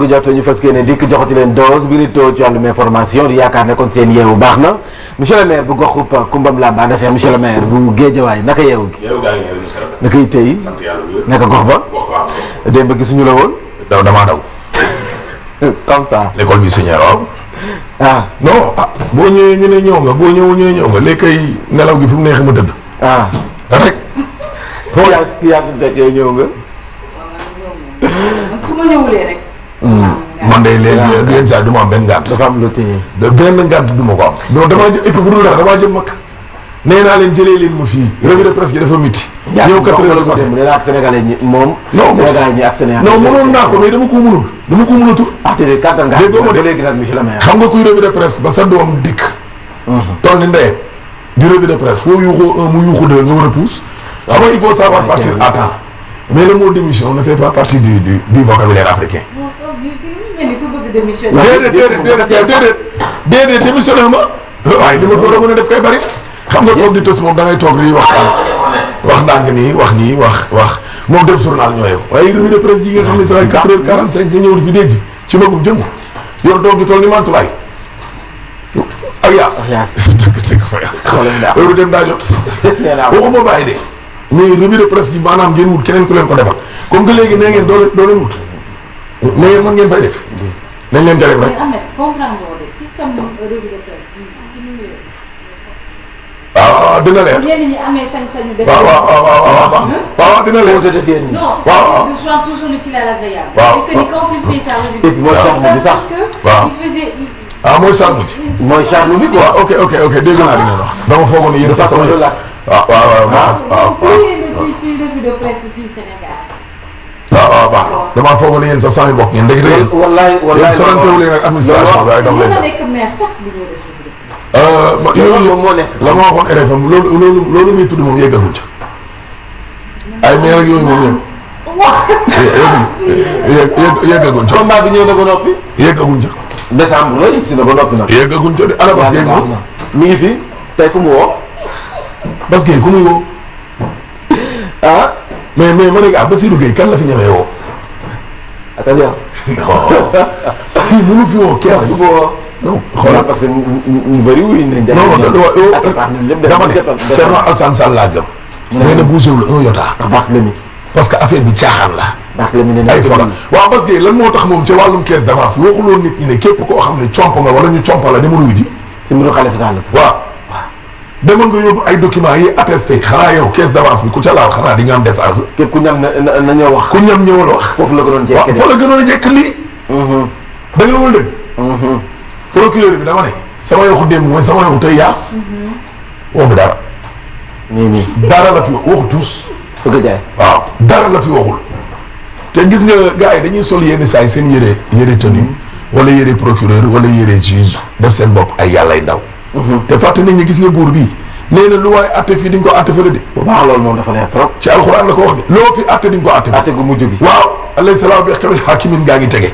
gu jot ñu fas yéene dikk joxati leen dose bi li too ci wàllum information di yaakaar ne kon seen yeewu baax na monsieur le maire bu goxub Kumbam Lamba Ndefleng monsieur le maire bu Géejawaay naka yeewu gi. yeewu gaa ngi yeewu monsieur le maire. naka yi tey. sant yàlla bu wér. naka gox ba. gox ba am. démb gisuñu la woon. damaa daw. comme ça. l'école bi suñu waaw. ah non ah boo ñëwee ñu ne ñëw nga boo ñëwul ñu ne ñëw nga léegi kay nelaw gi fu mu neexee ma tëdd. ah. rek. foo yaa yaa fi fekk yow ñëw nga. su ma ñëwulee rek. man de léegi yenn saa du ma am benn ngànt. dafa am lu téye. benn ngànt du ma ko am. non damaa jë et puis bu dul dara damaa jëm mag. nee naa leen jëlee leen ma fii. revue de presse gi dafa miti. ñëw 4 heures du matin. nee naa ak Sénégalais ñi moom. non Sénégalais ñi ak Sénégal. non mënoon naa ko mais dama ko mënul. dama ko mënatul. ah déedéet kàttan nga. déggoo ma de ba léegi nag monsieur le maire. xam nga kuy revue de presse ba sa doom dikk. toll ni ndeyam. di revue de presse foo yuuxoo un mu yuuxu deux nga war a pousse. xam nga il faut savoir partir à temps. mais le mot démission ne fait pas partie du vocabulaire africain. déedéet démissionné ma. waaye li ma ko war a mën a def kay bari. xam nga toog di tës moom da ngay toog di waxtaan. wax ndànk nii wax nii wax moom def journal ñooyee waaye revue de presse yi nga xam ne saa 4h45 nga ñëw di fi dégg ci magum jëngu yor doog di toll ni mantulaay ak yaas. dëgg fa yàlla. loolu dem daa jot. waxuma bàyyi de. mais revue de presse gi maanaam ngeen wut keneen ku leen ko defal comme que léegi nee ngeen doo leen wut nee ngeen mën ngeen fay def nañ leen jërëjëf rek. waaw dina leer. ñenn ñi amee sañ-sañu def. waaw dina leer. waaw je joins toujours l'utile à l'agréable. waaw et que quand il fait sa revue de presse. mooy charme bi sax. waaw mooy charme bi. mooy charme bi quoi. ok dégg naa li ngeen wax. dama foogoon ne yéen sax sama relax. waaw. ci revue de presse fii Sénégal. waaw baax na damaa foogoon ne yéen sax sama mbokk ngeen dégg ngeen. wallaay yéen sorantewu leen ak administration bi waaye daf leen mën na nekk maire sax li ñuy def. yooyu moo nekk la ma waxoon RFM loolu muy tudd moom yeggaguñ ca ay maire ak yooyu moom yeggaguñ ca. combat bi ñëw na ba noppi. yeggaguñ ca. décembre la yegg si na ba noppi nag. yeggaguñ ca de ana Bas Gueye moom. mi ngi fi tey ku mu woo. Bas Gueye ku muy woo. ah. mais ma ne ah Bassirou Gueye kan la fi ñemee woo. attention. fii mënu fi woo kenn. non xoolal parce que ñu bëri wuyu nañ. non dama ne Thierno Alassane Sall laa gëm. nee na bougé wul un iota. parce que affaire bi caaxaan la. ay fola waaw parce que lan moo tax moom ca wàllum caisse d'avance waxuloon nit ñi ne képp koo xam ne comp nga wala ñu comp la demal wuyu ji. si mbiru Khalifa Sall. waaw demal nga yóbbu ay documents yi attesté xanaa yow caisse d'avance bi ku ca laal xanaa di nga am décharge. képp ku ñam na ñëw wax. ku ñam ñëwal wax. foofu la gënoon jekk waaw foofu la gënoon jekk lii. da nga wul dëgg. procureur bi dama ne sama yoxu démb mooy sama yoxu tey yaas. waxu dara. nii dara la fi waxu tous. bëgg jaay. waaw dara la fi waxul. te gis nga gars yi dañuy sol yenn saa yi seen yére tenue wala yére procureur wala yére juge def seen bopp ay yàllay ndaw. te fàtte nañ ne gis nga buur bii nee na lu waaye atte fii di nga ko atte fële de. bu baax loolu moom dafa leer trop. ci alxuraan la ko wax de. loo fi atte di nga ko atte. atte gu mujj bi. waaw alayhi salaam bi kamil hakimin gaa ngi tege.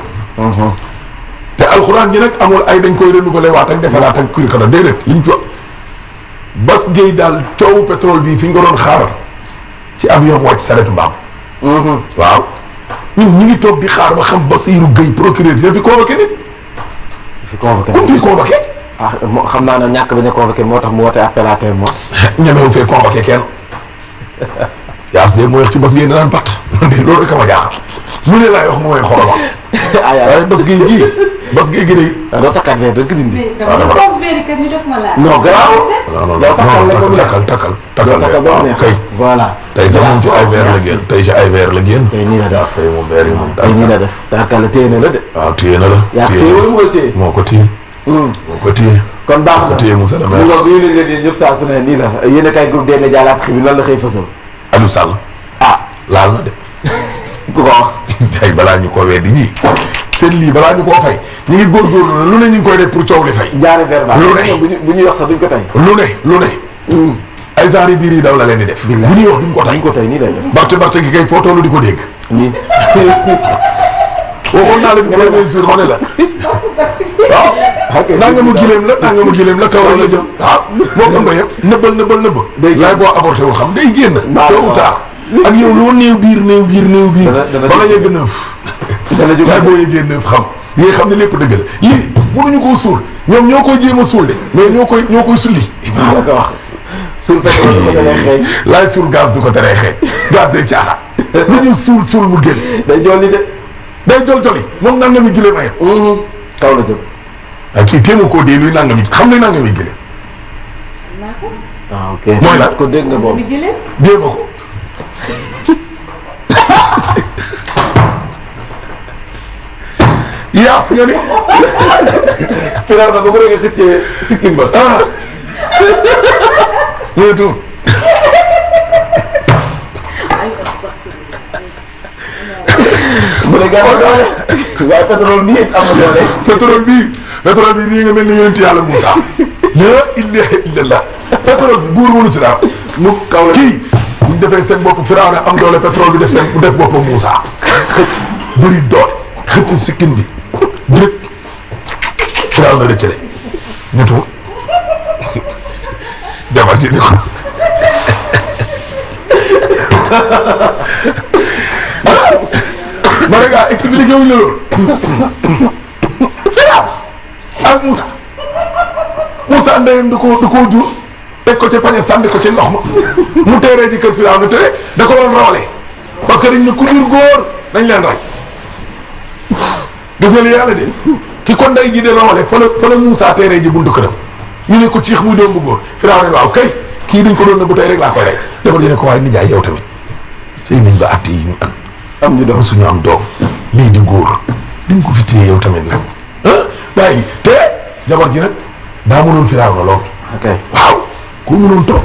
te alxuraan ji nag amul ay dañ koy renouveler waat ak defaraat ak kii kana déedéet liñ fi Bas Gueye daal coowu pétrole bi fi nga doon xaar ci avion wàcc saretu mbaam. waaw ñun ñi ngi toog di xaar ba xam Bassirou Gueye procureur bi fi convoqué nit. fi convoqué comme fi convoqué. ah xam naa ne ñàkk bi ne convoqué moo tax mu woote appel à témoin. ñemewu fee convoqué kenn. yaas de mooy wax ci Bas Gueye naan pat loolu rek a ma jaaxal mu ne laay wax mooy xoroma. waaye Bas Gueye gii Bas Gueye gi de. doo takkaat weer dëgg dindi. mais dama toog weer kat ñu def ma laaj. non garaaw. non takkal kay. voilà. tey sax moom ci ay weer la génn tey ci ay weer la génn. tey nii la def tey moom weer yi moom. tey nii la def tarkala téye na la de. waaw téye na la. yaa téye wala moo téye. moo ko téye. moo ko téye. kon baax na téye monsieur le maire. ñu ngi leen di ñëpp saa su ne nii la yéen a kay groupe des médias laat xi bi nan la xëy fësal. Aliou Sall. laal na de. ku ko wax. tey balaa ñu ko weddi ñii. seen lii balaa ñu koo fay. ñu ngi góorgóorlu lu ne ñu ngi koy def pour coow li fay. jaare verbal. lu ne bu ñuy wax sax duñ ko tey. lu ne. ay genre biir yi daw la leen di def. bu ñuy wax duñ ko tey. duñ ko tey nii lay def. barte gi kay foo tollu di ko dégg. nii. waxoon naa la bi premier jour ma ne la. waaw. nangamu gileem la kaw la jëm. waaw moo ko yëpp nëbbal. day laay boo avorté woo xam day génn. tôt ou tard ak yow loo néew biir. bala yegg 9. dana jóg waaye boo yeggee 9 xam. yi nga xam ne lépp dëgg la lii mënuñu koo suul ñoom ñoo koy jéem a suul de mais ñoo koy sulli. la ko wax suul pétrole du ko teree xeeñ. laay suul gaz du ko teree xeeñ. gaz day caaxaan. lu ñu suul mu génn. day jolli de. day joli moom nangami gile ma yem. kaw la jëm. ah kii téema koo dee luy nangami xam luy nangami gile. ah ok mooy lan ko dégg nga boobu. dégg nga ko. yaa nga ni. final ba ba ko déggee sikkim ba. mooy tuut. bu dee gàllankoor waaye pétrole bii am na doole. pétrole bii nii nga mel ni yonent yàlla Moussa. la ilaha illallah. pétrole bi buur mënu ci dara. mu kaw la kii. bu ñu defee seen bopp Firawna am doole pétrole bi def boppam Moussa. xëcc bëri doole. xëcc sikkin bi. direct Firawna rëccale. ñu tuut. jabar ji ni ko. ma ne gaa expliqué wuñ la loolu. Firawna ak Moussa ndeyam da koo jur teg ko ca pañe sànni ko ci ndox ma mu teeree ci kër Firawna tere da ko doon rawale parce que dañ ne ku jur góor dañ leen rey gis nga li yàlla de ki ko ndey ji de rawale fa la Moussa teeree ji buntu këram ñu ne ko ciix muy doom bu góor Firawna waaw kay kii dañ ko doon nëbbu tey rek laa koy rey dafa ne ko waaye nijaay yow tamit sëy nañ ba at yi ñu am ñu doom suñu am doom lii di góor diñ ko fi téye yow tamit nag waaye te jabar ji nag daa mënoon Firawna lool. ok waaw ku mënoon trop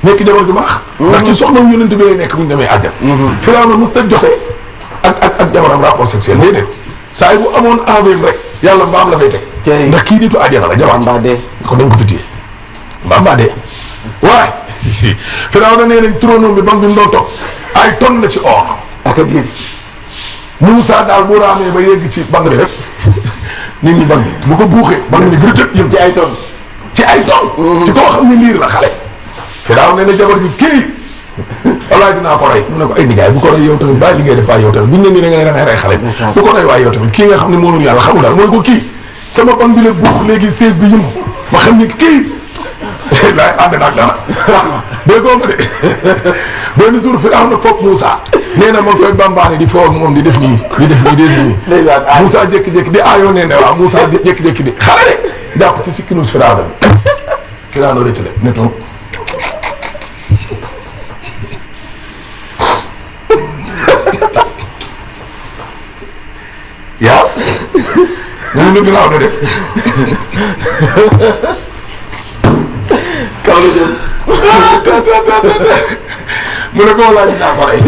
nekk jabar ju baax. ndax ci soxna yonent bi lay nekk bu ñu demee àjjana. Firawna mos a jotee ak jabaram rapport sexuel day def saa yi bu amoon envie rek yàlla mbaam la fay teg. ndax kii nitu àjjana la jabar mbaa dee. kon dañ ko fi téye mbaa dee waaye Firawna nee nañ trône bi ba mu doon toog ay tonnes la ci or. ak a diir. Moussa daal bu raamee ba yegg ci bang bi rek nit ñi bang bu ko buuxee bang ni gërëtëb yëm ci ay tonnes. ci ay tonnes. ci koo xam ne liir la xale. Firawna ne na jabar ji kii walaay dinaa ko rey mu ne ko ay nijaay bu ko rey yow tamit bàyyi li ngay def waaye yow tamit buñ ne nii da nga ne da ngay rey xale bu ko rey waaye yow tamit kii nga xam ne moomul yàlla xamul daal mooy ko kii sama bang bi la buux léegi 16 bi yëngu ma xam ni kii laay ànd naag dara déggoo ma de benn jour Firawna foog Moussa nee na ma koy bambaane di foog moom di def nii Moussa jékki-jékki di aayoo nee na waaw Moussa jékki-jékki di xale de jàpp ci sikkinu Firawna bi Firawna rëcc la ne toog yaas ñu ne Firawna de kaw la jëm. mu ne ko walaay dinaa ko rey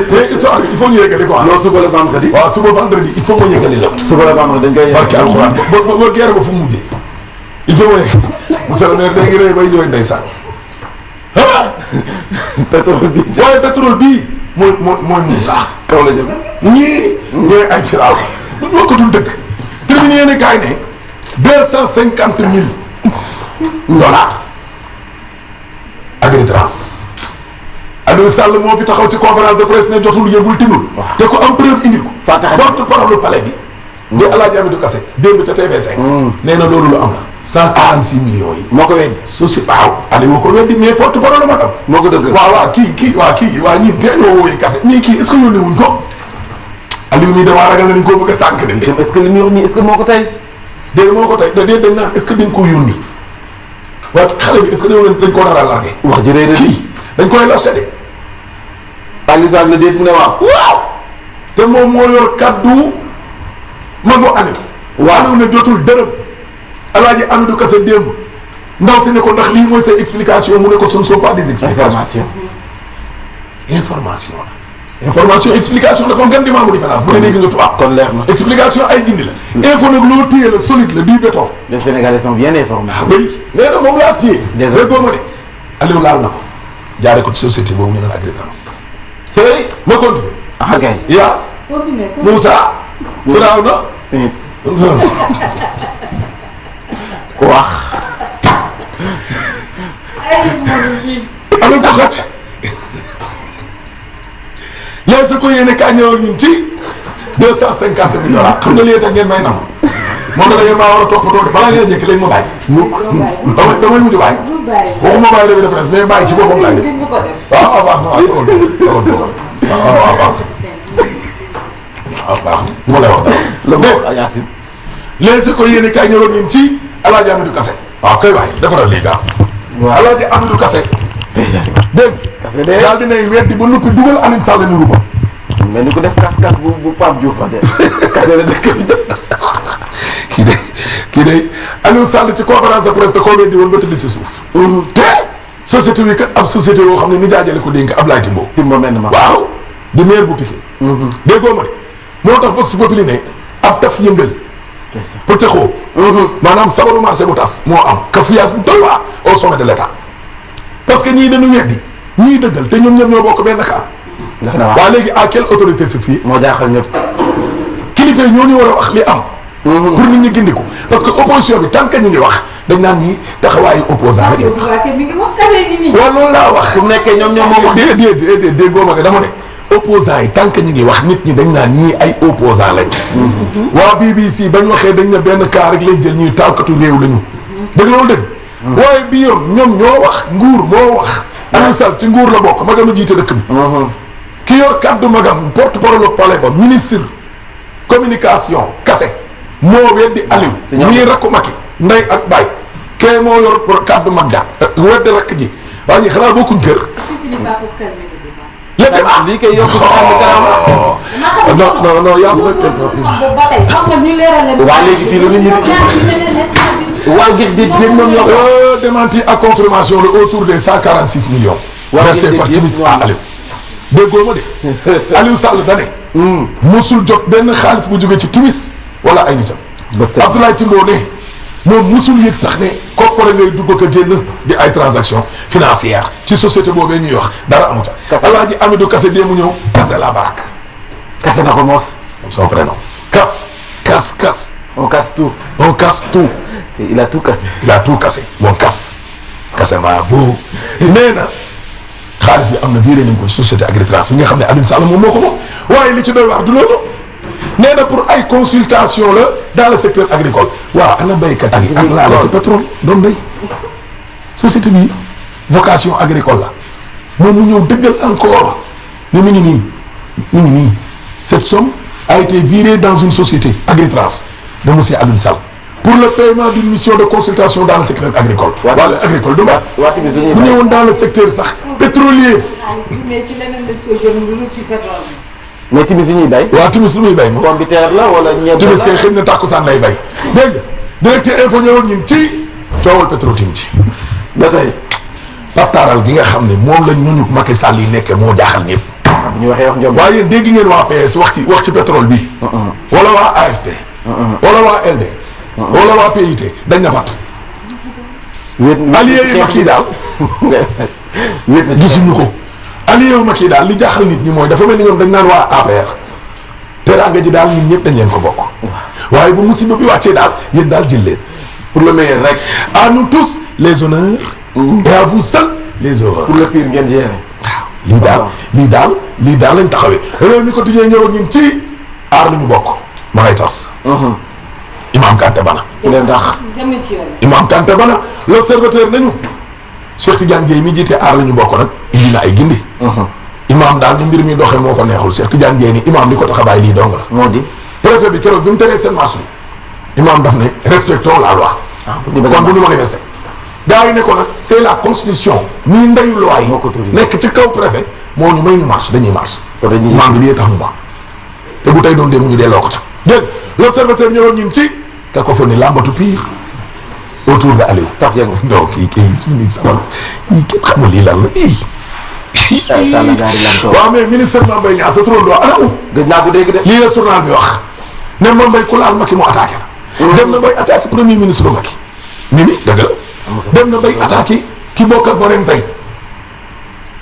mais histoire bi il faut ñu yëgali quoi. non suba la vendredi. waaw suba vendredi il faut ma yëgali la. suba la vendredi dañ koy. barke alxuraan ba geer ba fu mu mujjee. il faut ma yëg monsieur le maire léegi rëy bay jooy ndeysaan. pétrole bi. waaye pétrole bii mooy Moussa. kaw la jëm. ñii ñooy ay Firawna bokkatul dëgg. terminé yéen kaay ne 250 000 dollars. Agritrans. Aliou Sall moo fi taxaw ci conférence de presse ne jotul yëgul tinul. te ko am preuve indi ko. porte-parole palais bi. di El Hadj Amidou Kassé démb ca TV5. nee na loolu lu am la. 146 millions yi. moo ko weddi. si waaw Aliou ko weddi mais porte-parole ma tam. moo ko dëgg. waaw ñii tey ñoo wooyi Kassé mais kii est-ce que yónnee wuñ ko. Aliou mii damaa ragal nañ koo bëgg a sànq de. est-ce que li muy wax nii est-ce que moo ko tey. dégg moo ko tey déedéet dañ naan est-ce que dañ koo yónni. waaye xale bi est-ce que dañ koo nar a largué. wax ji rëy na kii dañ koy lâché de. Aliou Sall la déet mu ne waaw. waaw te moom moo yor kaddu mago Aliou. waaw Aliou ne jotul dërëm. El Hadj Amidou Kassé démb ndaw si ne ko ndax lii mooy say explication mu ne ko ce ne sont pas des explications. information explication la kon gan di maamu différence bu ne dégg nga tubaab. kon leer na explication ay gindi la. info nag loo téye la solide la du béton. les Sénégalais sont bien informés. ah oui nee na moom laa téye. désolé déggoo ma de Aliou laal na ko jaaree ko ci société boobu ñu naan Agritrans. tey ma continuer. ah kay. Yaas. continuer Moussa. Firawna. ku wax. am na ko xëcc. léegi su ko yéene kaa ñëwoon ñun ci 250 millions xam nga lii tax ngeen may nam moom la yéen maa war a toppatoo de balaa ngeen a jékki léegi ma bàyyi. damay mujj bàyyi. waxuma bàyyi revue de presse mais bàyyi ci boppam laay def. waaw baax na waaw baax mu lay wax dara. léegi su ko yéene kaa ñëwoon ñun ci El Hadj Amidou Kassé. waaw kay waay defaral lii gaaw. waaw El Hadj Amidou Kassé. dégg nga daal dinay weddi ba noppi dugal Alioune Sall niru ko. mais ni ko def kas bu Pape Diouf la de. Kassé la dëkk kii de Alioune Sall ci conférence de presse da koo weddi woon ba tëdd ci suuf. te société bi kat ab société yoo xam ne ni jaajale ko dénk Ablaye Timbo. Timbo mel na waaw di maire bu Piquet. déggoo ma de moo tax Vox Populi ne ab taf yëngal. pëccëxoo. maanaam sabaru marché bu tas moo am cafouillage bu doy waar au sommet de l' état. parce que ñii dañu weddi ñii dëggal te ñoom ñëpp ñoo bokk benn cas. waaw léegi à quelle autorité se fie. moo jaaxal ñëpp. kilifa yi ñoo ñu war a wax li am. pour nit ñi gindiku parce que opposition bi tant que ñu ngi wax dañ naan ñi taxawaayu opposant rek. waaw loolu laa wax. su nekkee ñoom ñoom moom. déedéet déggoo ma ne dama ne opposant yi tant que ñu ngi wax nit ñi dañ naan ñii ay opposant lañ. waa BBC bañ waxee dañ ne benn cas rek lañ jël ñuy taalkatu réew lañu. dëgg loolu dëgg. waaye bii yoon ñoom ñoo wax nguur moo wax. Aliou Sall ci nguur la bokk magam a jiite dëkk bi. ki yor kaddu magam porte parole palais ba ministre communication Kassé moo weddi Aliou. ñii rakku Macky ndey ak baay kee moo yor kaddu mag ja weddi rakk ji waa ñi xanaa bokkuñ kër. lépp ah lii kay yokk non yaa waa léegi fii lu nit ñi waaw gis di moom ñoo ko. démenti à confirmation le autour des 146 millions. versé par Timis à Aliou. déggoo ma de Aliou Sall da ne. musul jot benn xaalis bu jóge ci Timis wala ay nitam. Abdoulaye Timbo ne moom musul yëg sax ne koppare ngay dugg ko génn di ay transactions financières ci société boobee ñuy wax dara amu ca. El Hadj Amidou Kassé dee mu ñëw Kassé la barak. Kassé na ko moos. son prénom. Casse. On casse tout. On casse tout. Il a tout cassé. Il a tout cassé moom Kassé maa boobu. nee na xaalis bi am na viré nañ ko ci société Agritrans bi nga xam ne Aliou Sall moom moo ko moom waaye li ci doy wax du loolu nee na pour ay consultation la dans le secteur agricole waaw ana béykat yi ak laale ko pétrole doon béy société bi vocation agricole la moom mu ñëw dëggal encore ne mi ngi nii cette somme a été virée dans une société Agritrans de monsieur Aliou Sall pour le paiement d'une mission de consultation dans le secteur agricole. wala agricole du ma. bu ñëwoon dans le secteur sax pétrolier. mais ci leneen dañ koy jël lu ci pétrole. mais Timis li ñuy bay. waaw Timis lu muy bay moom. pomme de terre la wala ñebe la Timis kay xëy na takkusaan lay bay. dégg nga directeur info ñëwoon ñun ci coowal Petro-Tim ci. ba tey. pataaral gi nga xam ne moom la ñu Macky Sall yi nekkee moo jaaxal ñëpp. ñu waxee wax njombe. waaye yéen dégg ngeen waa PS wax ci pétrole bi. wala waa AFP. wala waa LD. wala waa PIT dañ na pat. allié yi Macky daal. gisuñu ko. allié yu Macky daal li jaaxal nit ñi mooy dafa mel ni ñoom dañ naan waa APR. teraanga ji daal ñun ñëpp dañ leen ko bokk. waaye bu musiba bi wàccee daal yéen daal jël leen. pour le meilleur rek. à nous tous les honneurs. et à vous seuls les horreurs. pour le pire ngeen gérer. waaw lii daal lañ taxawee. réew mi quotidien ñëw ak ñun ci aar lu ñu bokk. ma ngay tas. Imam Kanté Bana. Imam Kanté Bana l'observateur nañu. Cheikh Tidiane Dièye mi jiite aar la ñu bokk nag indi na ay gindi. Imam daal ni mbir mi doxee moo ko neexul Cheikh Tidiane Dièye ni Imam li ko tax a bàyyi lii dong la. moo di. préfet bi keroog bi mu teree seen marche bi. Imam daf ne respectons la loi. kon bu ñu manifester. gars yi ne ko nag c'est la constitution. nii ndeyu loi yi. nekk ci kaw préfet moo ñu may ñu marche dañuy marche. Imam bi lii tax mu baax. te bu tey doon dee mu ñu delloo ko ca. dégg l'observateur ñëwoon ñun ci. te ko fa ni làmbatu pire. autour de Aliou. tax yëngu non kii suñu sabal kii kenn xamul lii lan la lii. waaw mais ministre Mame Mbaye Niang sa turandoo ana u. gëj naa ko dégg de. lii la journal bi wax ne Mame Mbaye ku laal Macky mu attaqué la. dem na bay attaqué premier ministre bu Macky. ni dëgg la. dem na bay attaqué ki bokk ak Marème Faye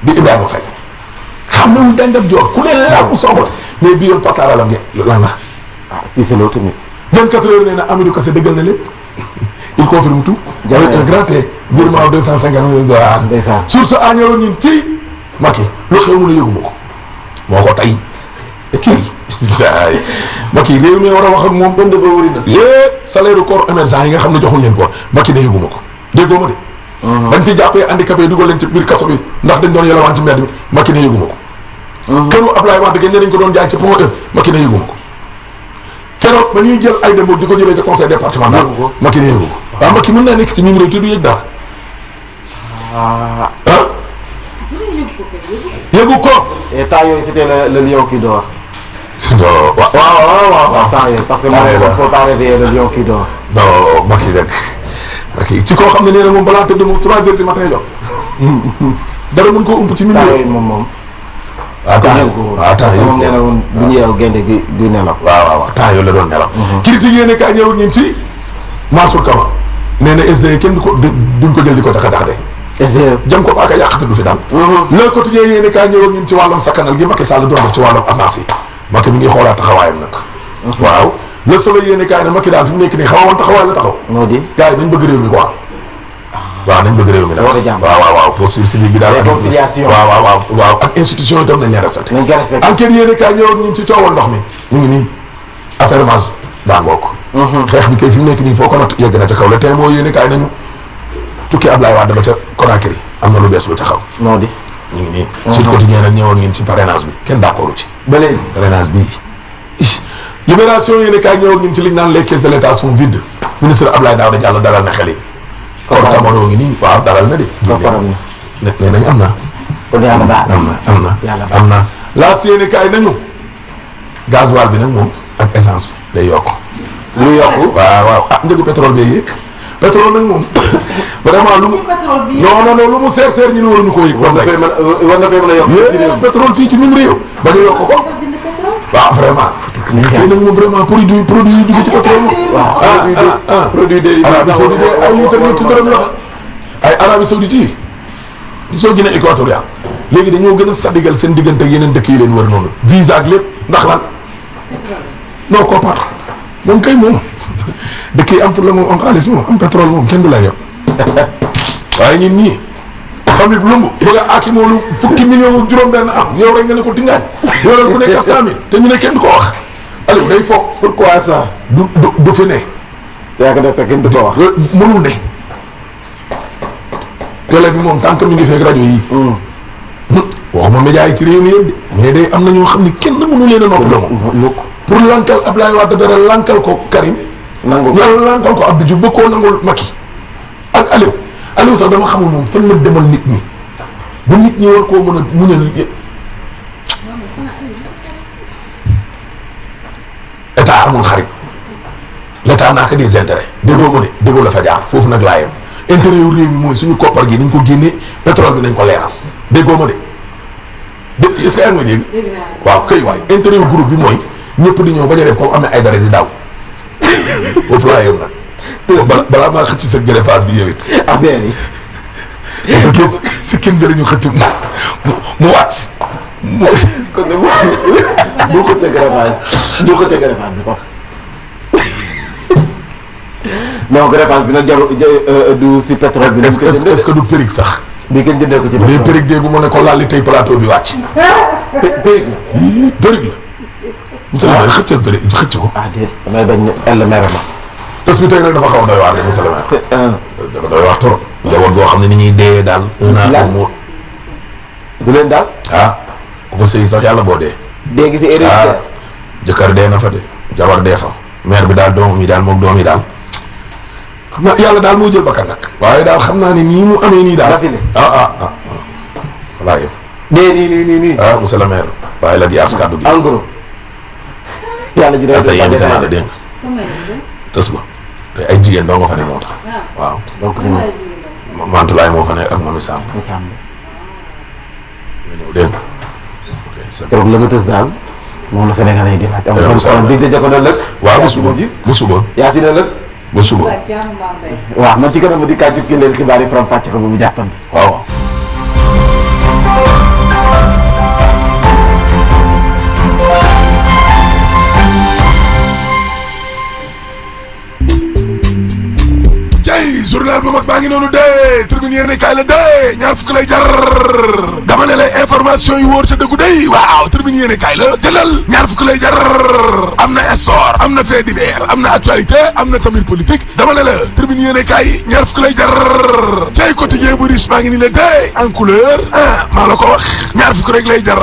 di Ibrahima Faye. xam na wul dend ak joor ku leen laal mu soxla mais bii yoon pataara la ngeen lan la. ah si c'est l'autre tamit. 24 heures nee na Amidou Kassé dëggal na lépp. il confirme tout. avec un grand T. virement 250 millions de dollars. source a ñëwoon ñun ci Macky lu xew mu ne yëguma ko. moo ko tey kii ay Macky réew mi war a wax ak moom bënd ba wëri na. salaire corps émergent yi nga xam ne joxuñ leen ko Macky ne yëguma ko déggoo ma de. dañ fi jàppee handicapé yi dugal leen ci biir kaso bi ndax dañ doon yelawaan ci mbedd mi Macky ne yëguma ko. këru Ablaye Wade gën nañ ko doon jaay ci pont E Macky ne yëguma ko. keroog ba ñuy jël ay démb di ko jëlee ca conseil départemental. Macky ne yëgu ko. waaw Macky mën naa nekk ci mim réew te du yëg dara. yëgu ko. et temps yooyu c'était le lion qui dort. waaw. temps yooyu parce que moom il faut pas réveiller le lion qui dort. non Macky rek Macky ci koo xam ne nee na moom balaa tëdd moom 3 heures du matin jot. dara mën koo ump ci mim temps réew. yooyu moom. temps yooyu moom nee na woon bu ñu yeewu gaynde gi nelaw. waaw temps yooyu la doon nelaw. critique yéen kaay ñëw ñun ci Mansour Kama nee na SDE kenn duñ ko jël di ko tax-taxate. SDE jëm ko baaka yàqate du fi daal. Le quotidien yéen kaay ñëw ñun ci wàllum sakkanal gi Macky Sall doon def ci wàllum agence yi Macky mi ngi xoolaat taxawaayam nag. waaw Le Soleil yéen kaay ne Macky daal fi mu nekk nii xaw woon taxawaay la taxaw. moo di gars yi nañ bëgg réew mi quoi. waaw nañ bëgg réew mi nag. waaw posture civique bi daal. réconciliation waaw ak institution yi tam nañ leen respecté. nañ ko respecté. enquête yéen kaay ñëw ñun ci coowal ndox mi mu ngi nii affaire mage daa ngoog. xeex bi kay fi mu nekk nii foo ko natt yegg na ca kaw la tey moo yéen kaay nañu tukki Ablaye Wade ba ca Conakry am na lu bees lu ca xaw. moo di. ñu ngi nii. Sud Quotidien nag ñëwoon ngeen ci parrainage bi kenn d'accord ci. ba léegi parrainage bii. Libération yéen kaay ñëwoon ngeen ci liñ naan les caisses de l'État sont vides ministre Abdoulaye Daouda Diallo dalal na xel yi. kon Camaro ngi nii waaw dalal na de. nee nañ am na. kon yàlla baax am na. laas yéen kaay nañu gasoil bi nag moom ak essence bi day yokk. lu yokku waaw njëgu pétrole bee yéeg. pétrole nag moom vraiment lu mu. non lu mu seer ñu ne waruñu koo yëg. war na fee mën a yokk. pétrole fii ci même réew. ba ñu yokk ko. waaw vraiment. tey nag moom vraiment produit yi jóge ci pétrole moom. waaw produit dérivé. Arabie Saoudite ay litre ñetti dërëm la. ay Arabie Saoudite yi. di soo Guinée équatoriale. léegi dañoo gën a sadigal seen diggante ak yeneen dëkk yi leen wër noonu. visa ak lépp ndax lan. non koppar moom kay moom. dëkk yi am pour la moom am xaalis moom am pétrole moom kenn du la yor. waaye ñun ñii. famille bu lumb bëgg a aaki moom lu fukki million ak juróom-benn am yow rek nga ne ko tingaaj yoral ku ne 400000 te ñu ne kenn du ko wax Aliou day foog. pourquoi ça. du fi ne. yaa ko def te kenn du ko wax. mënul ne. télé bi moom tant que mi ngi fekk rajo yi. waxuma média yi ci réew mi yëpp de mais day am na ñoo xam ne kenn mënu leen a noppaloo moom. pour lankal Ablaye Wade dara lankal ko Karim. nangu ko ñaar lankal ko Abdou Diouf ba koo nangul Macky ak Aliou sax dama xamul moom fan la demal nit ñi ba nit ñi war koo mën a muñal état amul xarit l'état naa ko des intérêts déggoo ma de déggoo la fa jaar foofu nag laa yem intérêt yu réew mi mooy suñu koppar gi nañ ko génnee pétrole bi nañ ko leeral déggoo ma de est-ce que yaa ngi may dégg waaw kay waay intérêt yu groupe bi mooy ñëpp di ñëw bañ a def comme amee ay dara di daw foofu laa yem nag balaa maa xëcc sa gërëfaas bi yow it. affaire yi. si kenn bëri ñu xëcc mu wàcc. kon nag boo xëccee gërëfaas bi kon. non gërëfaas bi nag jarul du si pétrole bi. est-ce que du périg sax. bi kenn jëndee ko ci pétrole bu dee périg de bu ma ne ko laal li tey plateau bi wàcc. périg la. périg la. monsieur le maire xëccal périg xëcc ko. ah déedéet damay bañ elle mere ma. bés bi tey nag dafa xaw a doy waar de monsieur le maire. dafa doy waar trop. njaboot goo xam ne ni ñuy dee daal. un an mu. du leen daal. ku ko sëy sax yàlla boo dee. dee gi si héréditaire. jëkkër dee na fa de jabar dee fa. maire bi daal doomam yi daal moom doom yi daal. xam naa yàlla daal moo jël bakkan nag. waaye daal xam naa ne nii mu amee nii daal. voilà yow. dee nii. monsieur le maire. bàyyi la yaas kàddu gi. en gros. yàlla ji tey invité naa la dégg nga. tës ba te ay jigéen doo nga fa ne moo tax. waaw donc Mantulaay moo fa ne ak Mami Samb. nga ñëw dégg nga. keroog la nga tës daal moom la Sénégalais yi di laaj. amul problème dig daje ko doon lëkk. waaw bu suba yaa si ne lëkk. bu suba. waaw man ci kanam ma di kàccu kii leen xibaar yi faram fàcce ko ba mu jàppandi. waaw. day journal bu mag baa ngi noonu de tribune yéene kaay la de ñaar fukk lay jar dama ne la information yu wóor ca dëggu day waaw tribune yéene kaay la jëlal ñaar fukk lay jar am na histoire am na fait divers am na actualité am na tamit politique dama ne la tribune yéene kaay ñaar fukk lay jar cay quotidien bu riche maa ngi ni la de en couleur maa la ko wax ñaar fukk rek lay jar